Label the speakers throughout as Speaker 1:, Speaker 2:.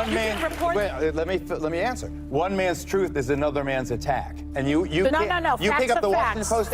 Speaker 1: let me answer. One man's truth is another man's attack, and you
Speaker 2: No.
Speaker 1: You pick up the Washington Post.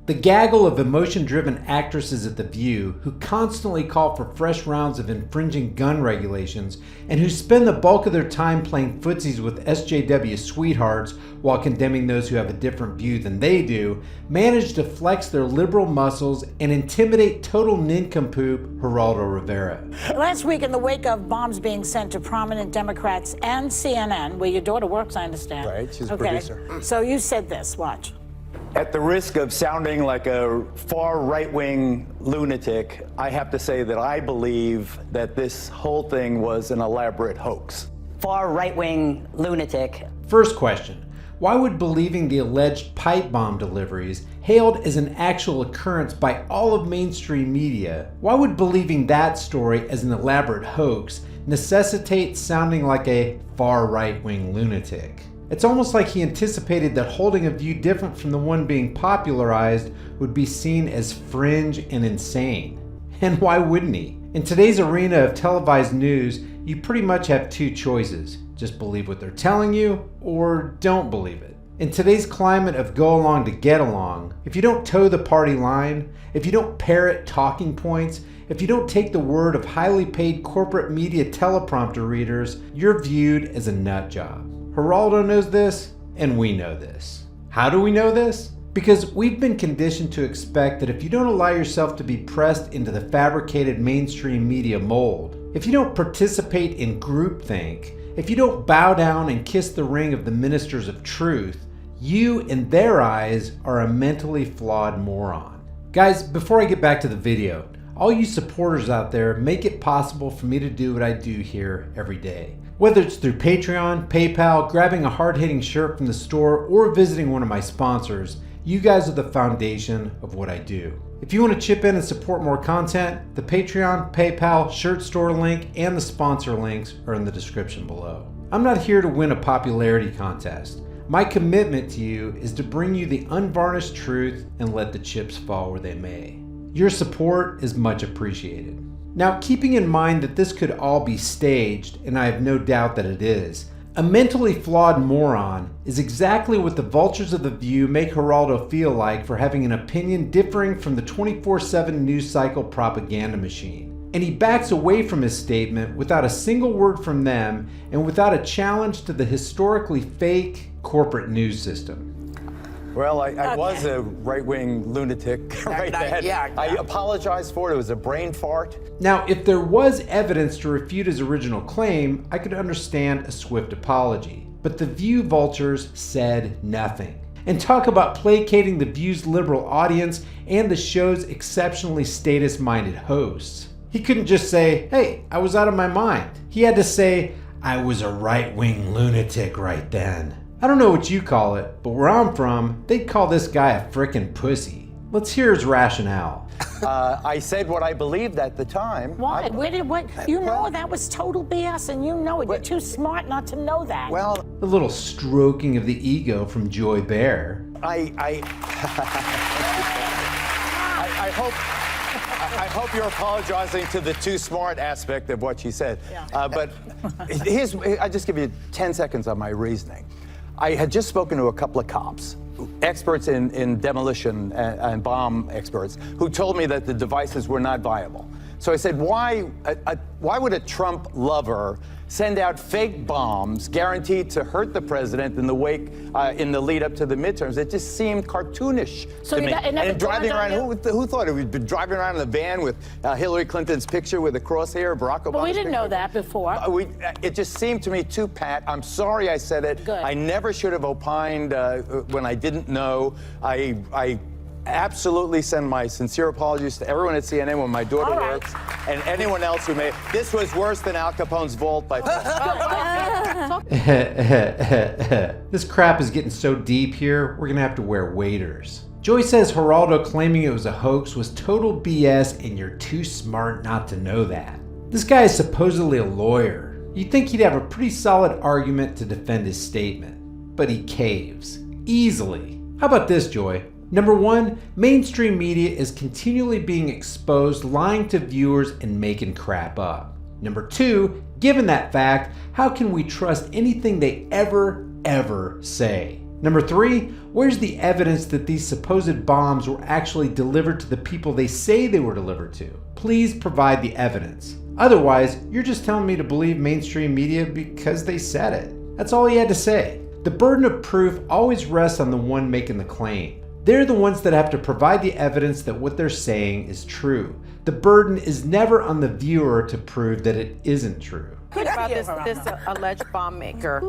Speaker 3: The gaggle of emotion-driven actresses at The View who constantly call for fresh rounds of infringing gun regulations and who spend the bulk of their time playing footsies with SJW sweethearts while condemning those who have a different view than they do, manage to flex their liberal muscles and intimidate total nincompoop Geraldo Rivera.
Speaker 2: Last week, in the wake of bombs being sent to prominent Democrats and CNN, where your daughter works, I understand.
Speaker 1: Right, she's a producer.
Speaker 2: So you said this, watch.
Speaker 1: At the risk of sounding like a far right-wing lunatic, I have to say that I believe that this whole thing was an elaborate hoax.
Speaker 4: Far right-wing lunatic.
Speaker 3: First question. Why would believing the alleged pipe bomb deliveries, hailed as an actual occurrence by all of mainstream media, why would believing that story as an elaborate hoax necessitate sounding like a far right-wing lunatic? It's almost like he anticipated that holding a view different from the one being popularized would be seen as fringe and insane. And why wouldn't he? In today's arena of televised news, you pretty much have two choices. Just believe what they're telling you, or don't believe it. In today's climate of go along to get along, if you don't toe the party line, if you don't parrot talking points, if you don't take the word of highly paid corporate media teleprompter readers, you're viewed as a nut job. Geraldo knows this, and we know this. How do we know this? Because we've been conditioned to expect that if you don't allow yourself to be pressed into the fabricated mainstream media mold, if you don't participate in groupthink, if you don't bow down and kiss the ring of the ministers of truth, you, in their eyes, are a mentally flawed moron. Guys, before I get back to the video, all you supporters out there make it possible for me to do what I do here every day. Whether it's through Patreon, PayPal, grabbing a hard-hitting shirt from the store, or visiting one of my sponsors, you guys are the foundation of what I do. If you want to chip in and support more content, the Patreon, PayPal, shirt store link, and the sponsor links are in the description below. I'm not here to win a popularity contest. My commitment to you is to bring you the unvarnished truth and let the chips fall where they may. Your support is much appreciated. Now, keeping in mind that this could all be staged, and I have no doubt that it is, a mentally flawed moron is exactly what the vultures of The View make Geraldo feel like for having an opinion differing from the 24/7 news cycle propaganda machine. And he backs away from his statement without a single word from them and without a challenge to the historically fake corporate news system.
Speaker 1: Well, I was a right-wing lunatic right then.
Speaker 4: Yeah.
Speaker 1: I apologize for it. It was a brain fart.
Speaker 3: Now, if there was evidence to refute his original claim, I could understand a swift apology. But the View vultures said nothing. And talk about placating the View's liberal audience and the show's exceptionally status-minded hosts. He couldn't just say, hey, I was out of my mind. He had to say, I was a right-wing lunatic right then. I don't know what you call it, but where I'm from, they'd call this guy a frickin' pussy. Let's hear his rationale.
Speaker 1: I said what I believed at the time.
Speaker 2: Why? You know that was total BS, and you know it. You're too smart not to know that.
Speaker 1: Well,
Speaker 3: A little stroking of the ego from Joy Bear.
Speaker 1: I hope you're apologizing to the too smart aspect of what she said.
Speaker 2: Yeah.
Speaker 1: But I'll just give you 10 seconds on my reasoning. I had just spoken to a couple of cops, experts in demolition and bomb experts, who told me that the devices were not viable. So I said, why would a Trump lover send out fake bombs guaranteed to hurt the president in the wake, in the lead up to the midterms? It just seemed cartoonish to me. And driving around, who thought it? We'd been driving around in a van with Hillary Clinton's picture with a crosshair, Barack Obama.
Speaker 2: But we didn't know that before.
Speaker 1: It just seemed to me too pat. I'm sorry I said it.
Speaker 2: Good.
Speaker 1: I never should have opined when I didn't know. I absolutely send my sincere apologies to everyone at CNN when my daughter works, and anyone else who may. This was worse than Al Capone's vault by far.
Speaker 3: This crap is getting so deep here, we're gonna have to wear waders. Joy says Geraldo claiming it was a hoax was total BS and you're too smart not to know that. This guy is supposedly a lawyer. You'd think he'd have a pretty solid argument to defend his statement, but he caves. Easily. How about this, Joy? Number one, mainstream media is continually being exposed, lying to viewers and making crap up. Number 2, given that fact, how can we trust anything they ever say? Number 3, where's the evidence that these supposed bombs were actually delivered to the people they say they were delivered to? Please provide the evidence. Otherwise, you're just telling me to believe mainstream media because they said it. That's all he had to say. The burden of proof always rests on the one making the claim. They're the ones that have to provide the evidence that what they're saying is true. The burden is never on the viewer to prove that it isn't true.
Speaker 5: About this alleged bomb maker.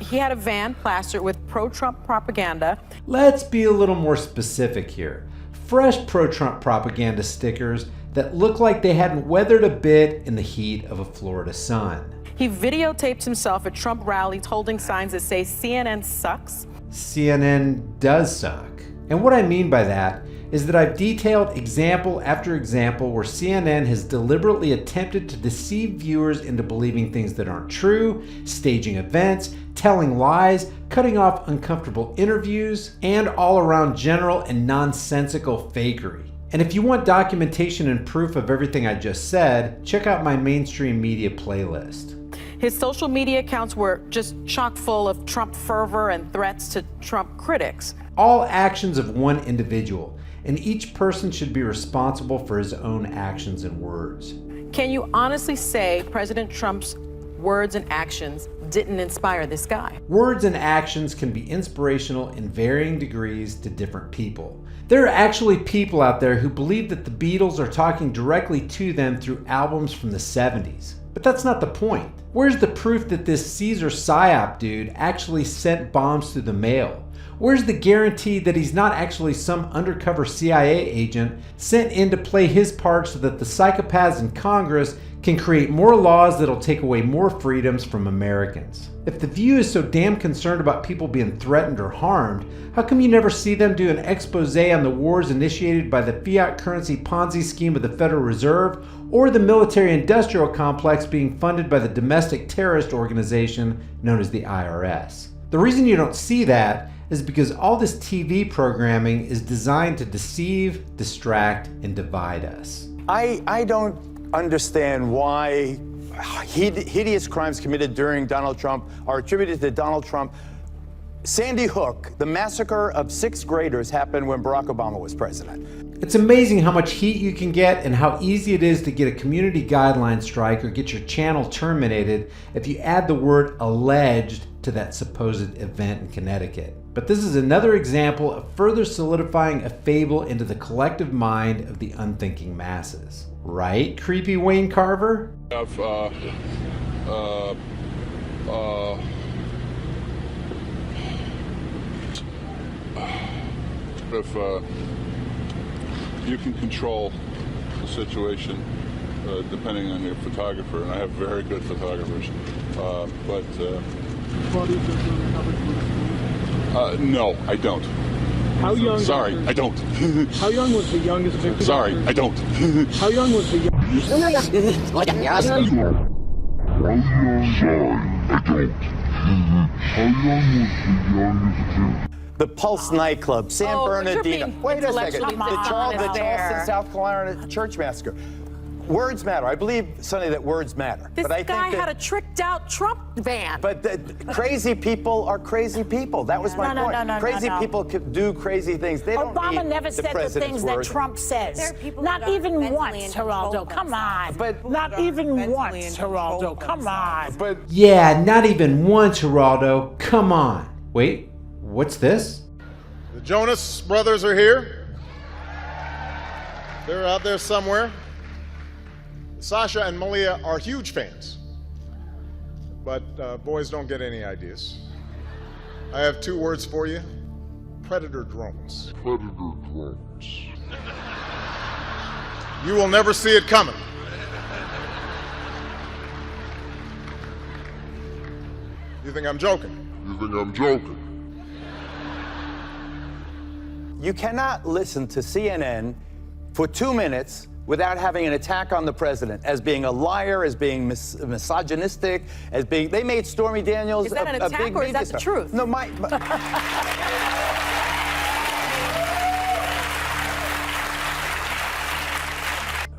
Speaker 5: He had a van plastered with pro-Trump propaganda.
Speaker 3: Let's be a little more specific here. Fresh pro-Trump propaganda stickers that look like they hadn't weathered a bit in the heat of a Florida sun.
Speaker 5: He videotapes himself at Trump rallies holding signs that say CNN sucks.
Speaker 3: CNN does suck. And what I mean by that is that I've detailed example after example where CNN has deliberately attempted to deceive viewers into believing things that aren't true, staging events, telling lies, cutting off uncomfortable interviews, and all around general and nonsensical fakery. And if you want documentation and proof of everything I just said, check out my mainstream media playlist.
Speaker 5: His social media accounts were just chock full of Trump fervor and threats to Trump critics.
Speaker 3: All actions of one individual, and each person should be responsible for his own actions and words.
Speaker 5: Can you honestly say President Trump's words and actions didn't inspire this guy?
Speaker 3: Words and actions can be inspirational in varying degrees to different people. There are actually people out there who believe that the Beatles are talking directly to them through albums from the 70s. But that's not the point. Where's the proof that this Caesar PSYOP dude actually sent bombs through the mail? Where's the guarantee that he's not actually some undercover CIA agent sent in to play his part so that the psychopaths in Congress can create more laws that'll take away more freedoms from Americans? If the View is so damn concerned about people being threatened or harmed, how come you never see them do an expose on the wars initiated by the fiat currency Ponzi scheme of the Federal Reserve or the military-industrial complex being funded by the domestic terrorist organization known as the IRS? The reason you don't see that is because all this TV programming is designed to deceive, distract, and divide us.
Speaker 1: I don't understand why hideous crimes committed during Donald Trump are attributed to Donald Trump. Sandy Hook, the massacre of 6th graders, happened when Barack Obama was president.
Speaker 3: It's amazing how much heat you can get and how easy it is to get a community guideline strike or get your channel terminated if you add the word alleged to that supposed event in Connecticut. But this is another example of further solidifying a fable into the collective mind of the unthinking masses. Right, creepy Wayne Carver?
Speaker 6: If you can control the situation depending on your photographer, and I have very good photographers, no, I don't.
Speaker 7: How young?
Speaker 6: Sorry, I don't.
Speaker 7: How young was the youngest victim?
Speaker 6: Sorry, I don't.
Speaker 7: How young was the youngest?
Speaker 1: The Pulse nightclub, San
Speaker 5: Oh, you're
Speaker 1: Bernardino.
Speaker 5: being
Speaker 1: Wait a second.
Speaker 5: intellectually
Speaker 1: The
Speaker 5: dishonest there.
Speaker 1: Charleston, South Carolina church massacre. Words matter. I believe, Sonny, that words matter.
Speaker 5: This
Speaker 1: but I
Speaker 5: guy
Speaker 1: think
Speaker 5: had a tricked out Trump van.
Speaker 1: But crazy people are crazy people. That was my point.
Speaker 2: No,
Speaker 1: crazy
Speaker 2: no.
Speaker 1: people could do crazy things. They don't
Speaker 2: Obama
Speaker 1: need
Speaker 2: never
Speaker 1: the
Speaker 2: said the
Speaker 1: president's
Speaker 2: things
Speaker 1: words.
Speaker 2: that Trump says.
Speaker 8: There are people
Speaker 2: Not
Speaker 8: that are
Speaker 2: even
Speaker 8: mentally
Speaker 2: once,
Speaker 8: in control
Speaker 2: Geraldo. Come on.
Speaker 8: themselves.
Speaker 1: But
Speaker 2: Not even
Speaker 8: mentally
Speaker 2: once,
Speaker 8: in control
Speaker 2: Geraldo. Come on.
Speaker 1: But
Speaker 3: Yeah, not even once, Geraldo. Come on. Wait, what's this?
Speaker 9: The Jonas Brothers are here. They're out there somewhere. Sasha and Malia are huge fans, but boys don't get any ideas. I have 2 words for you: predator drones. Predator drones. You will never see it coming. You think I'm joking? You think I'm joking?
Speaker 1: you cannot listen to CNN for 2 minutes without having an attack on the president as being a liar, as being misogynistic, as being. They made Stormy Daniels
Speaker 5: Is that an
Speaker 1: a
Speaker 5: attack
Speaker 1: big
Speaker 5: or is
Speaker 1: media
Speaker 5: that the
Speaker 1: star.
Speaker 5: truth?
Speaker 1: No,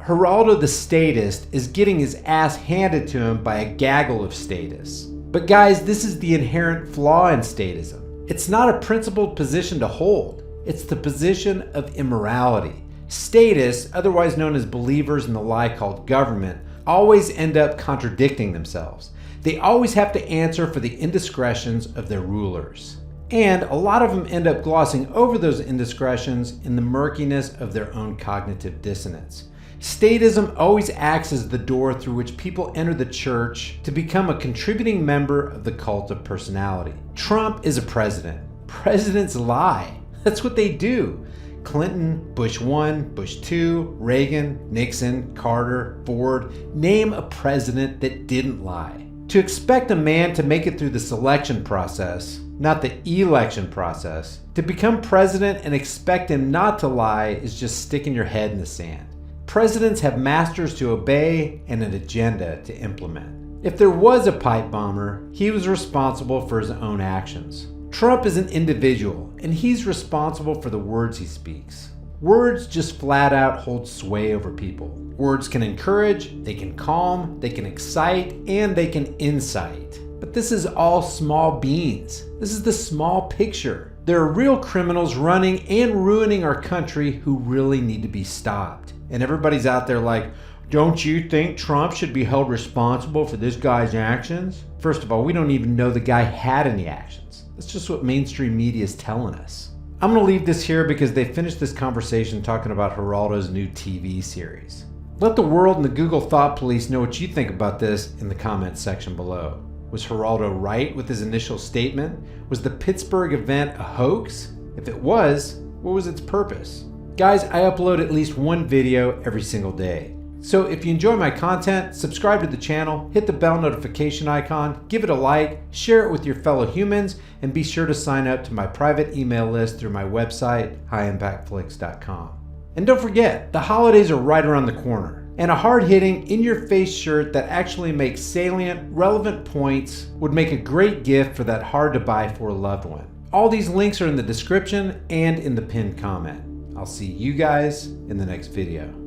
Speaker 3: Geraldo the statist is getting his ass handed to him by a gaggle of statists. But guys, this is the inherent flaw in statism. It's not a principled position to hold. It's the position of immorality. Statists, otherwise known as believers in the lie called government, always end up contradicting themselves. They always have to answer for the indiscretions of their rulers. And a lot of them end up glossing over those indiscretions in the murkiness of their own cognitive dissonance. Statism always acts as the door through which people enter the church to become a contributing member of the cult of personality. Trump is a president. Presidents lie. That's what they do. Clinton, Bush 1, Bush 2, Reagan, Nixon, Carter, Ford. Name a president that didn't lie. To expect a man to make it through the selection process, not the election process, to become president and expect him not to lie is just sticking your head in the sand. Presidents have masters to obey and an agenda to implement. If there was a pipe bomber, he was responsible for his own actions. Trump is an individual, and he's responsible for the words he speaks. Words just flat out hold sway over people. Words can encourage, they can calm, they can excite, and they can incite. But this is all small beans. This is the small picture. There are real criminals running and ruining our country who really need to be stopped. And everybody's out there like, don't you think Trump should be held responsible for this guy's actions? First of all, we don't even know the guy had any actions. That's just what mainstream media is telling us. I'm going to leave this here because they finished this conversation talking about Geraldo's new TV series. Let the world and the Google Thought Police know what you think about this in the comments section below. Was Geraldo right with his initial statement? Was the Pittsburgh event a hoax? If it was, what was its purpose? Guys, I upload at least one video every single day. So if you enjoy my content, subscribe to the channel, hit the bell notification icon, give it a like, share it with your fellow humans, and be sure to sign up to my private email list through my website, highimpactflix.com. And don't forget, the holidays are right around the corner, and a hard-hitting, in-your-face shirt that actually makes salient, relevant points would make a great gift for that hard-to-buy for a loved one. All these links are in the description and in the pinned comment. I'll see you guys in the next video.